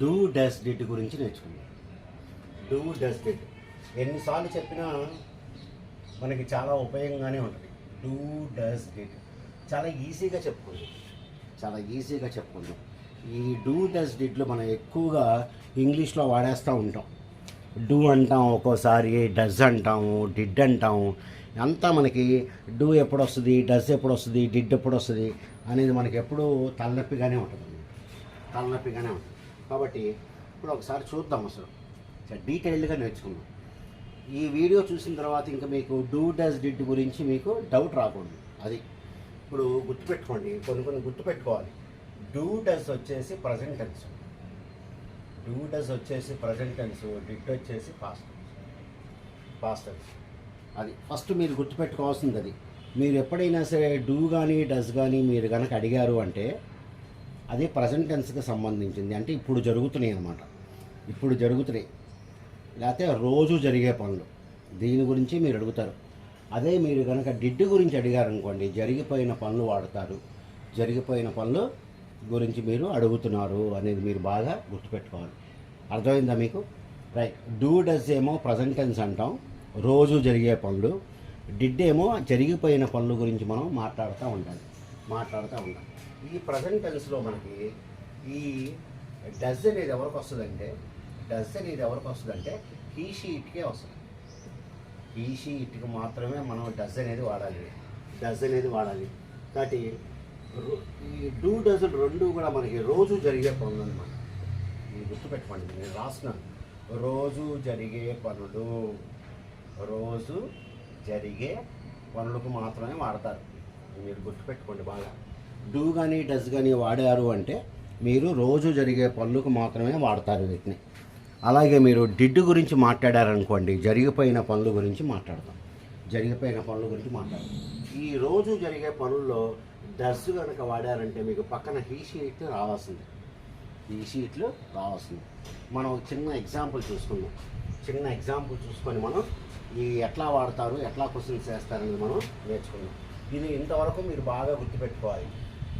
Do does did గురించి నేర్చుకుందాం. Do does did ఎన్నిసార్లు చెప్పినా మనకి చాలా ఉపయోగంగానే ఉంటుంది. డూ డస్ డిడ్ చాలా ఈజీగా చెప్పుకుందాం. ఈ డూ డస్ డిడ్లో మనం ఎక్కువగా ఇంగ్లీష్లో వాడేస్తూ ఉంటాం. డూ అంటాం, ఒక్కోసారి డస్ అంటాము, డిడ్ అంటాము. అంతా మనకి డూ ఎప్పుడు వస్తుంది, డస్ ఎప్పుడు వస్తుంది, డిడ్ ఎప్పుడు వస్తుంది అనేది మనకి ఎప్పుడూ తలనొప్పిగానే ఉంటుంది. కాబట్టి ఇప్పుడు ఒకసారి చూద్దాం, అసలు డీటెయిల్డ్గా నేర్చుకుందాం. ఈ వీడియో చూసిన తర్వాత ఇంకా మీకు డూ డస్ డిడ్ గురించి మీకు డౌట్ రాకూడదు. అది ఇప్పుడు గుర్తుపెట్టుకోండి, కొన్ని గుర్తుపెట్టుకోవాలి. డూ డస్ వచ్చేసి ప్రజెంట్ టెన్స్, డిడ్ వచ్చేసి పాస్ట్ టెన్స్. అది ఫస్ట్ మీరు గుర్తుపెట్టుకోవాల్సింది. అది మీరు ఎప్పుడైనా సరే డూ కానీ డస్ కానీ మీరు కనుక అడిగారు అంటే అది ప్రజెంట్ టెన్స్కి సంబంధించింది, అంటే ఇప్పుడు జరుగుతున్నాయి అన్నమాట. లేకపోతే రోజు జరిగే పనులు, దీని గురించి మీరు అడుగుతారు. అదే మీరు కనుక డిడ్ గురించి అడిగారనుకోండి, జరిగిపోయిన పనులు వాడతారు. జరిగిపోయిన పనులు గురించి మీరు అడుగుతున్నారు అనేది మీరు బాగా గుర్తుపెట్టుకోవాలి. అర్థమైందా మీకు? రైట్. డూ డస్ ఏమో ప్రజెంట్ టెన్స్ అంటాం, రోజు జరిగే పనులు. డిడ్ ఏమో జరిగిపోయిన పనుల గురించి మనం మాట్లాడుతూ ఉంటాం. ఈ ప్రజెంట్ టెన్స్లో మనకి ఈ డస్ అనేది ఎవరికి వస్తుందంటే హీ షీ ఇట్కే వస్తుంది. హీ షీ ఇట్కి మాత్రమే మనం డస్ అనేది వాడాలి. కాబట్టి ఈ డూ డస్ రెండు కూడా మనకి రోజు జరిగే పనులు అనమాట. ఇది గుర్తుపెట్టుకోండి, నేను రాస్తున్నాను. రోజు జరిగే పనులకు మాత్రమే వాడతారు. మీరు గుర్తుపెట్టుకోండి బాగా. డూ కానీ డస్ కానీ వాడారు అంటే మీరు రోజు జరిగే పనులకు మాత్రమే వాడతారు వీటిని. అలాగే మీరు డిడ్ గురించి మాట్లాడారనుకోండి, జరిగిపోయిన పనుల గురించి మాట్లాడతాం. ఈ రోజు జరిగే పనుల్లో డస్ కనుక వాడారంటే మీకు పక్కన హీ షీట్లు రావాల్సింది. మనం చిన్న ఎగ్జాంపుల్ చూసుకొని మనం ఈ ఎట్లా వాడతారు, ఎట్లా క్వశ్చన్స్ చేస్తారని మనం నేర్చుకున్నాం. ఇది ఇంతవరకు మీరు బాగా గుర్తుపెట్టుకోవాలి.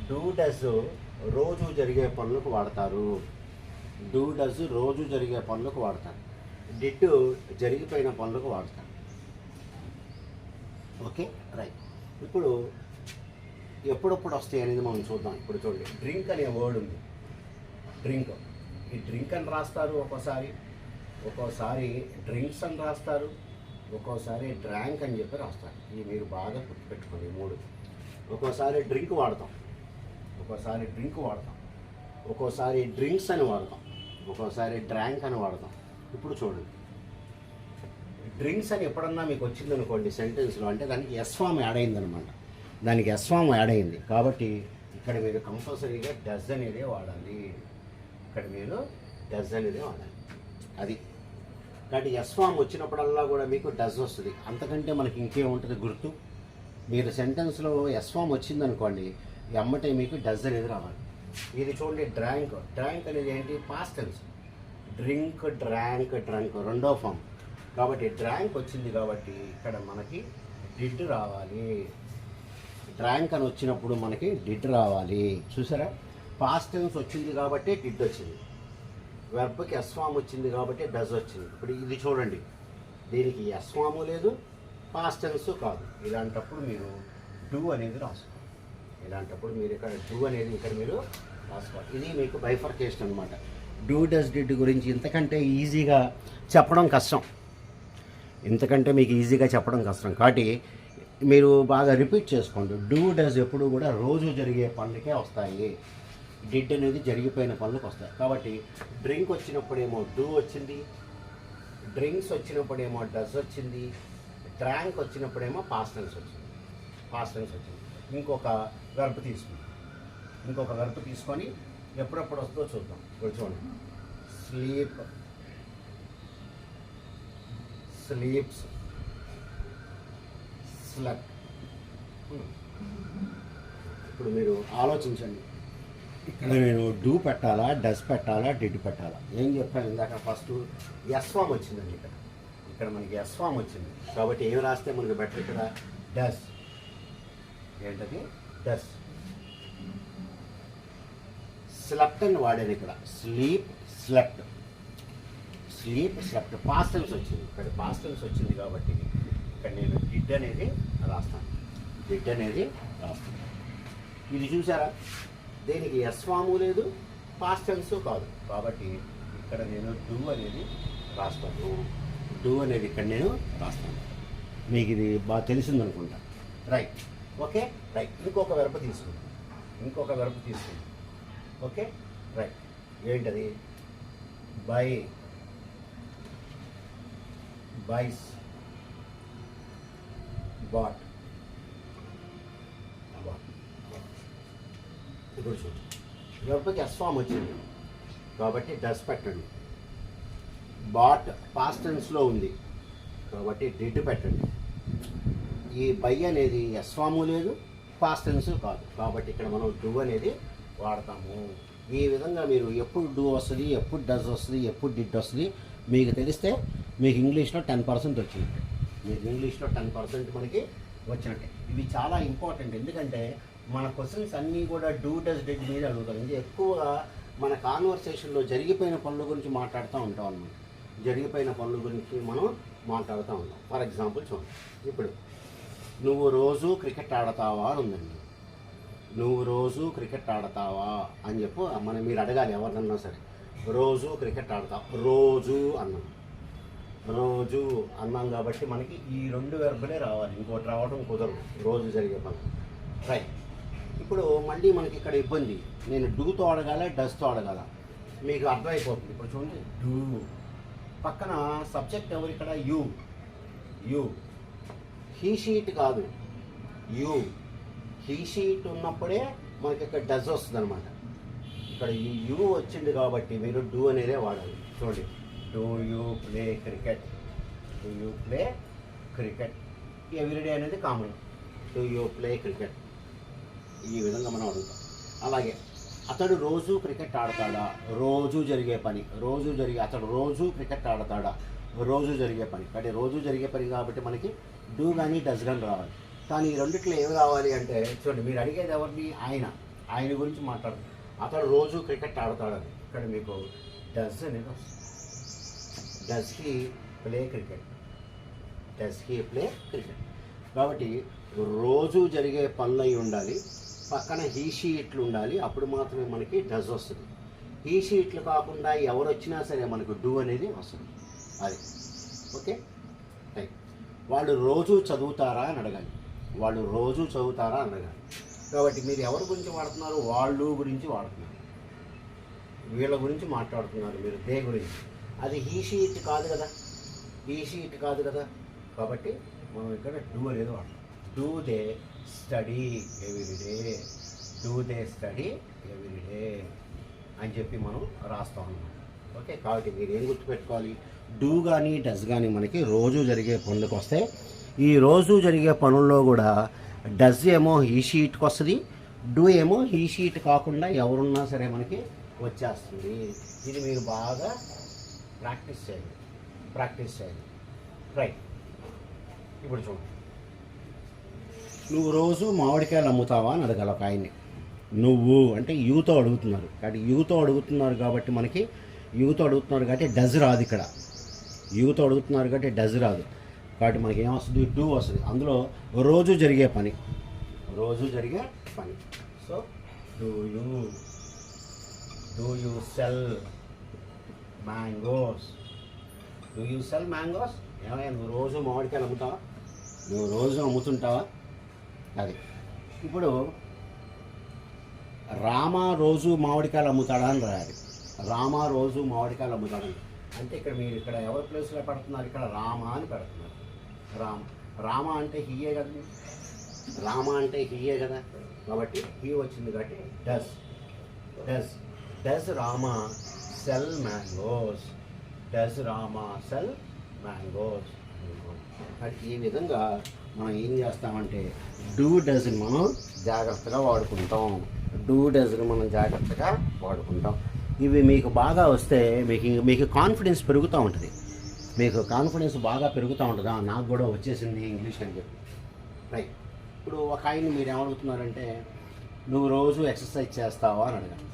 డూ డస్ రోజు జరిగే పనులకు వాడతారు. డిడ్ జరిగిపోయిన పనులకు వాడతారు. Okay, right. ఇప్పుడు ఎప్పుడప్పుడు వస్తాయి అనేది మనం చూద్దాం. ఇప్పుడు చూడండి, డ్రింక్ అనే వర్డ్ ఉంది. ఈ డ్రింక్ అని రాస్తారు, ఒక్కోసారి డ్రింక్స్ అని రాస్తారు, ఒక్కోసారి డ్రాంక్ అని చెప్పి రాస్తారు. ఇవి మీరు బాగా గుర్తుపెట్టుకోండి. 3 ఒక్కోసారి డ్రింక్ వాడతాం, ఒక్కోసారి డ్రింక్స్ అని వాడతాం, ఒక్కోసారి డ్రాంక్ అని వాడతాం. ఇప్పుడు చూడండి, డ్రింక్స్ అని ఎప్పుడన్నా మీకు వచ్చిందనుకోండి సెంటెన్స్లో, అంటే దానికి ఎస్ ఫామ్ యాడ్ అయిందనమాట. కాబట్టి ఇక్కడ మీరు కంపల్సరీగా డస్ అనేదే వాడాలి. అది కాబట్టి ఎస్ ఫామ్ వచ్చినప్పుడల్లా కూడా మీకు డస్ వస్తుంది. అంతకంటే మనకి ఇంకేముంటుంది గుర్తు? మీరు సెంటెన్స్లో ఎస్ ఫామ్ వచ్చిందనుకోండి, ఎమ్మటే మీకు డస్ అనేది రావాలి. ఇది చూడండి, డ్రాంక్ అనేది ఏంటి? Past tense. డ్రింక్, డ్రాంక్ రెండో ఫామ్. కాబట్టి డ్రాంక్ వచ్చింది కాబట్టి ఇక్కడ మనకి డిడ్ రావాలి. డ్రాంక్ అని వచ్చినప్పుడు మనకి డిడ్ రావాలి. చూసారా? పాస్ట్ టెన్స్ వచ్చింది కాబట్టి డిడ్ వచ్చింది. వెర్బ్కి ఎస్ ఫామ్ వచ్చింది కాబట్టి డస్ వచ్చింది. ఇప్పుడు ఇది చూడండి, దీనికి ఎస్ ఫామ్ లేదు, పాస్ట్ టెన్స్ కాదు. ఇలాంటప్పుడు మీరు డూ అనేది రాసుకోవాలి. ఇది మీకు బైఫర్కేషన్ అనమాట. డూ డస్ డిడ్ గురించి ఇంతకంటే ఈజీగా చెప్పడం కష్టం. కాబట్టి మీరు బాగా రిపీట్ చేసుకోండి. డూ డస్ ఎప్పుడు కూడా రోజు జరిగే పనులకే వస్తాయి. డిడ్ అనేది జరిగిపోయిన పనులకు వస్తాయి. కాబట్టి డ్రింక్ వచ్చినప్పుడేమో డూ వచ్చింది, డ్రింక్స్ వచ్చినప్పుడేమో డస్ వచ్చింది, డ్రాంక్ వచ్చినప్పుడేమో పాస్ట్ టెన్స్ వచ్చింది. ఇంకొక వెర్బ్ తీసుకొని ఎప్పుడప్పుడు వస్తుందో చూద్దాం. ఇప్పుడు చూడండి, స్లీప్స్, స్లెప్ట్. ఇప్పుడు మీరు ఆలోచించండి, ఇక్కడ నేను డూ పెట్టాలా, డస్ పెట్టాలా, డిడ్ పెట్టాలా? ఏం చెప్పాను ఇందాక? ఫస్ట్ ఎస్ ఫామ్ వచ్చిందండి. ఇక్కడ మనకి ఎస్ ఫామ్ వచ్చింది కాబట్టి ఏం రాస్తే మనకి బెటర్? ఇక్కడ డస్. ఏంటది? డస్. స్లెప్ట్ అని వాడాను ఇక్కడ. Sleep, slept, sleep, slept. Past tense వచ్చింది, ఇక్కడ పాస్ట్ టెన్స్ వచ్చింది కాబట్టి ఇక్కడ నేను డిడ్ అనేది రాస్తాను, డిడ్ అనేది రాస్తాను. ఇది చూసారా, దేనికి ఎస్ ఫాము లేదు, పాస్ట్ టెన్స్ కాదు, కాబట్టి ఇక్కడ నేను డూ అనేది రాస్తాను. డూ అనేది ఇక్కడ నేను రాస్తాను. మీకు ఇది బాగా తెలిసింది అనుకుంటా. Right, okay, right. ఇంకొక వెరప తీసుకుందాం, ఇంకొక వెరప తీసుకుందాం. Okay, right. ఏంటది? Buy, buys, bought. ఇప్పుడు చూడండి, వెరపకి ఎస్ ఫామ్ వచ్చింది కాబట్టి డస్ పెట్టండి. బాట్ పాస్ట్ టెన్స్లో ఉంది కాబట్టి డిడ్ పెట్టండి. ఈ బై అనేది ఎస్ ఫాము లేదు, పాస్ట్ టెన్స్ కాదు, కాబట్టి ఇక్కడ మనం డూ అనేది వాడతాము. ఈ విధంగా మీరు ఎప్పుడు డూ వస్తుంది, ఎప్పుడు డస్ వస్తుంది, ఎప్పుడు డిడ్ వస్తుంది మీకు తెలిస్తే మీకు ఇంగ్లీష్లో 10% వచ్చినట్టే. మీకు ఇంగ్లీష్లో 10% మనకి వచ్చినట్టే. ఇవి చాలా ఇంపార్టెంట్, ఎందుకంటే మన క్వశ్చన్స్ అన్నీ కూడా డూ డస్ డిడ్ మీద అడుగుతారు. ఇది ఎక్కువగా మన కాన్వర్సేషన్లో జరిగిపోయిన పనుల గురించి మాట్లాడుతూ ఉంటాం అన్నమాట. జరిగిపోయిన పనుల గురించి మనం మాట్లాడుతూ ఉంటాం. ఫర్ ఎగ్జాంపుల్ చూడండి, ఇప్పుడు నువ్వు రోజు క్రికెట్ ఆడతావా అని ఉందండి. నువ్వు రోజు క్రికెట్ ఆడతావా అని చెప్పు మీరు అడగాలి ఎవరినన్నా సరే. రోజు క్రికెట్ ఆడతావు, రోజు అన్నాం, రోజు అన్నాం కాబట్టి మనకి ఈ 2 వెర్బలే రావాలి, ఇంకోటి రావడం కుదరదు, రోజు జరిగే పని. రైట్. ఇప్పుడు మళ్ళీ మనకి ఇక్కడ ఇబ్బంది, నేను డూతో అడగాల, డస్తో అడగాల, మీకు అర్థమైపోతుంది. ఇప్పుడు చూడండి, డూ పక్కన సబ్జెక్ట్ ఎవరు ఇక్కడ? యూ. యూ, హీ షీట్ కాదు, యూ. హీ షీట్ ఉన్నప్పుడే మనకి ఇక్కడ డస్ వస్తుంది అనమాట. ఇక్కడ యూ వచ్చింది కాబట్టి మీరు డూ అనేదే వాడాలి. చూడండి, do you play cricket, do you play cricket. Everyday అనేది common, do you play cricket. ఈ విధంగా మనం అడుగుతాం. అలాగే అతడు రోజు క్రికెట్ ఆడతాడా, రోజు జరిగే పని, అతడు రోజు క్రికెట్ ఆడతాడా, రోజు జరిగే పని. కాబట్టి రోజు జరిగే పని కాబట్టి మనకి డూ కానీ డస్ కానీ రావాలి. కానీ ఈ రెండిట్లో ఏమి రావాలి అంటే చూడండి, మీరు అడిగేది ఎవరిని? ఆయన గురించి మాట్లాడుతుంది. అతడు రోజు క్రికెట్ ఆడతాడని ఇక్కడ మీకు డస్ అనేది వస్తుంది. Does he play cricket, does he play cricket. కాబట్టి రోజు జరిగే పనులు అయి ఉండాలి, పక్కన హీ షీట్లు ఉండాలి, అప్పుడు మాత్రమే మనకి డస్ వస్తుంది. హీ షీట్లు కాకుండా ఎవరు వచ్చినా సరే మనకు డూ అనేది వస్తుంది. అది ఓకే, రైట్. వాళ్ళు రోజు చదువుతారా అని అడగాలి, వాళ్ళు రోజు చదువుతారా అని అడగాలి. కాబట్టి మీరు ఎవరి గురించి వాడుతున్నారు? వాళ్ళు గురించి వాడుతున్నారు, వీళ్ళ గురించి మాట్లాడుతున్నారు మీరు, దే గురించి. అది హీ షీట్ కాదు కదా, హీ షీట్ కాదు కదా, కాబట్టి మనం ఇక్కడ డూ అనేది వాడతాం. Do they study everyday, do they study everyday అని చెప్పి మనం రాస్తాం అన్నమాట. ఓకే, కాబట్టి మీరు ఏం గుర్తుపెట్టుకోవాలి? డూ కానీ డస్ కానీ మనకి రోజు జరిగే పనులకు వస్తాయి. ఈ రోజు జరిగే పనుల్లో కూడా డస్ ఏమో హీ షీట్కి వస్తుంది, డూ ఏమో హీ షీట్ కాకుండా ఎవరున్నా సరే మనకి వచ్చేస్తుంది. ఇది మీరు బాగా ప్రాక్టీస్ చేయాలి. రైట్. ఇప్పుడు చూడండి, నువ్వు రోజు మామిడికాయలు అమ్ముతావా అని అడగాలి ఒక ఆయన్ని. నువ్వు అంటే యూతో అడుగుతున్నారు కాబట్టి డజ్ రాదు ఇక్కడ. యూతో అడుగుతున్నారు కాబట్టి డజ్ రాదు, కాబట్టి మనకి ఏమొస్తుంది? డూ వస్తుంది. అందులో రోజు జరిగే పని. So do you cell mangoes, ఏమయ్యా నువ్వు రోజు మామిడికాయలు అమ్ముతావా, నువ్వు రోజు అమ్ముతుంటావా? అది. ఇప్పుడు రామ రోజు మామిడికాయలు అమ్ముతాడా అని రాయాలి. రామ రోజు మామిడికాయలు అమ్ముతాడని అంటే ఇక్కడ మీరు ఇక్కడ ఎవరి ప్లేస్లో పెడుతున్నారు? ఇక్కడ రామ అని పెడుతున్నారు. రామ అంటే హీయే కదా, కాబట్టి హీ వచ్చింది కాబట్టి డస్ రామ సెల్ మ్యాంగోస్, ఈ విధంగా మనం ఏం చేస్తామంటే డూ డస్ని మనం జాగ్రత్తగా వాడుకుంటాం. ఇవి మీకు బాగా వస్తే మీకు కాన్ఫిడెన్స్ పెరుగుతూ ఉంటుంది. బాగా పెరుగుతూ ఉంటుంది. నాకు కూడా వచ్చేసింది ఇంగ్లీష్ అని చెప్పి. రైట్. ఇప్పుడు ఒక ఆయన్ని మీరు ఏమడుగుతున్నారంటే నువ్వు రోజు ఎక్సర్సైజ్ చేస్తావా అని అడగాలి.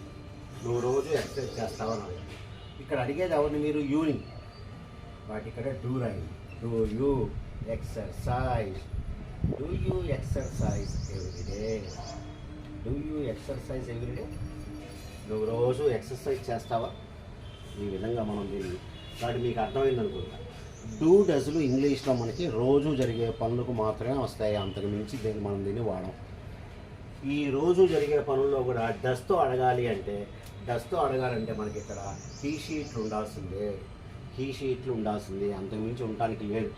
ఇక్కడ అడిగేది ఎవరిని మీరు యూని, వాటి ఇక్కడ డూ రాయండి. Do you exercise, do you exercise everyday, do you exercise everyday. నువ్వు రోజు ఎక్సర్సైజ్ చేస్తావా? ఈ విధంగా మనం దీన్ని వాటి మీకు అర్థమైంది అనుకుంటా. డూ డస్లు ఇంగ్లీష్లో మనకి రోజు జరిగే పనులకు మాత్రమే వస్తాయి, అంతకు మించి మనం దీన్ని వాడం. ఈ రోజు జరిగే పనుల్లో కూడా డస్తో అడగాలి అంటే మనకి ఇక్కడ హీ షీట్లు ఉండాల్సిందే, అంతకుమించి ఉండటానికి లేదు.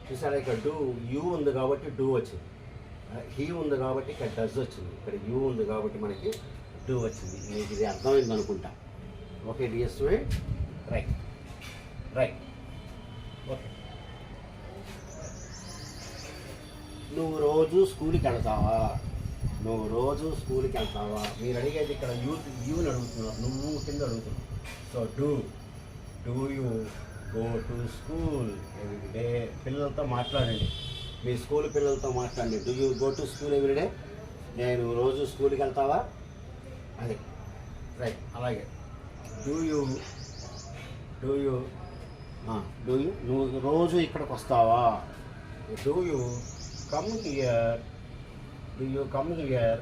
చూసారా, ఇక్కడ డూ యూ ఉంది కాబట్టి డూ వచ్చింది, హీ ఉంది కాబట్టి ఇక్కడ డస్ వచ్చింది, ఇక్కడ యూ ఉంది కాబట్టి మనకి డూ వచ్చింది. మీకు ఇది అర్థమైంది అనుకుంటా. Okay dear student, right okay. నువ్వు రోజు స్కూల్కి వెళ్తావా? మీరు అడిగేది ఇక్కడ యూని అడుగుతున్నారు, నువ్వు కింద అడుగుతున్నావు. So do you go to school everyday. పిల్లలతో మాట్లాడండి, మీ స్కూల్ పిల్లలతో మాట్లాడండి. Do you go to school everyday? నేను రోజు స్కూల్కి వెళ్తావా? అది రైట్. అలాగే డూ యూ నువ్వు రోజు ఇక్కడికి వస్తావా? Do you come here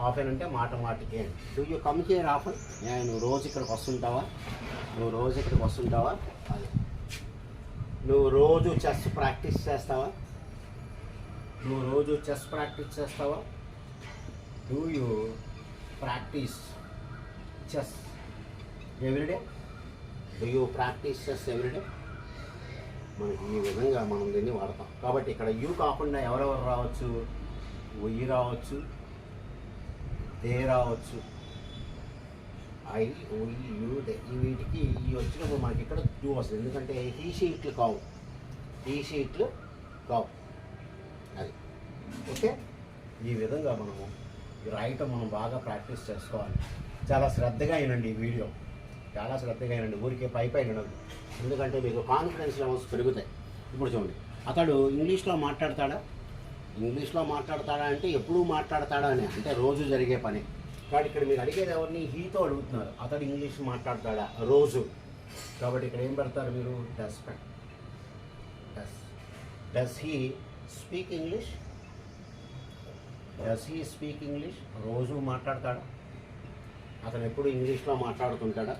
often అంటే మాటికి. Do you come here often? నువ్వు రోజు ఇక్కడికి వస్తుంటావా? అది. నువ్వు రోజు చెస్ ప్రాక్టీస్ చేస్తావా? Do you practice chess every day? మనకి ఈ విధంగా మనం దీన్ని వాడతాం. కాబట్టి ఇక్కడ యూ కాకుండా ఎవరెవరు రావచ్చు? వీ రావచ్చు, దే రావచ్చు, ఐ, వీ, యూ, దే. వీటికి ఈ వచ్చినప్పుడు మనకి ఇక్కడ యూ వస్తుంది, ఎందుకంటే హీ షీట్లు కావు. అది ఓకే. ఈ విధంగా మనము రాయటం మనం బాగా ప్రాక్టీస్ చేసుకోవాలి. చాలా శ్రద్ధగా వినండి ఈ వీడియో, ఊరికే పై వినదు, ఎందుకంటే మీకు కాన్ఫిడెన్స్ లెవెల్స్ పెరుగుతాయి. ఇప్పుడు చూడండి, అతడు ఇంగ్లీష్లో మాట్లాడతాడా అంటే ఎప్పుడూ మాట్లాడతాడా అని, అంటే రోజు జరిగే పని. కాబట్టి ఇక్కడ మీరు అడిగేది ఎవరిని? హీతో అడుగుతున్నారు. అతడు ఇంగ్లీష్ మాట్లాడతాడా రోజు? కాబట్టి ఇక్కడ ఏం పెడతారు మీరు? Does he speak English? రోజు మాట్లాడతాడా? అతను ఎప్పుడు ఇంగ్లీష్లో మాట్లాడుతుంటాడా?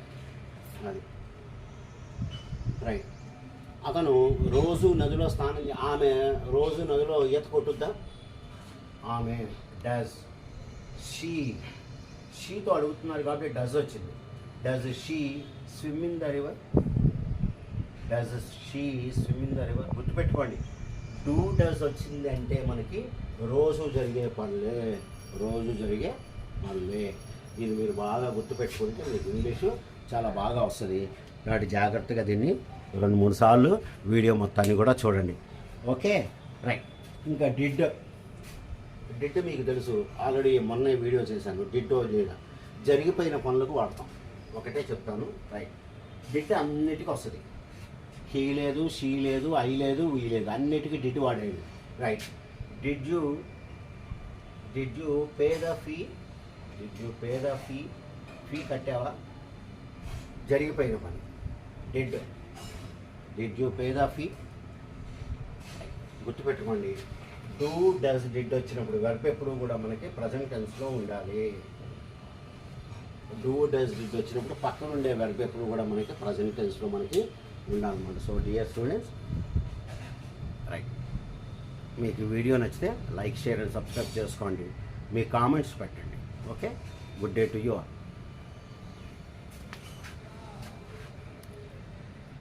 అది రైట్. అతను రోజు నదిలో ఆమె రోజు నదిలో ఈత కొట్టుద్దా? ఆమె డస్ షీతో అడుగుతున్నారు కాబట్టి డస్ వచ్చింది. Does she swim in the river? గుర్తుపెట్టుకోండి, డూ డస్ వచ్చింది అంటే మనకి రోజు జరిగే పనులే. ఇది మీరు బాగా గుర్తుపెట్టుకుంటే మీకు ఇంగ్లీషు చాలా బాగా వస్తుంది. కాబట్టి జాగ్రత్తగా దీన్ని 2-3 సార్లు వీడియో మొత్తాన్ని కూడా చూడండి. Okay right. ఇంకా డిడ్ మీకు తెలుసు, ఆల్రెడీ మొన్న వీడియో చేశాను. డిడ్ జరిగిపోయిన పనులకు వాడతాం. ఒకటే చెప్తాను. రైట్. డిడ్ అన్నిటికీ వస్తుంది. హీ లేదు, షీ లేదు, ఐ లేదు, వీ లేదు, అన్నిటికీ డిడ్ వాడేది. Right. Did you pay the fee? Fee కట్టావా? జరిగిపోయిన పని. Did you pay the fee? గుర్తుపెట్టుకోండి, డూ డస్ డిడ్ వచ్చినప్పుడు వెర్బ్ ఎప్పుడు కూడా మనకి ప్రజెంట్ టెన్స్లో ఉండాలి. డూ డస్ డిడ్ వచ్చినప్పుడు పక్కన ఉండే వెర్బ్ ఎప్పుడు కూడా మనకి ప్రజెంట్ టెన్స్లో మనకి ఉండాలన్నమాట. So dear students, right. మీకు వీడియో నచ్చితే లైక్, షేర్ అండ్ సబ్స్క్రైబ్ చేసుకోండి. మీ కామెంట్స్ పెట్టండి. Okay, good day to you all.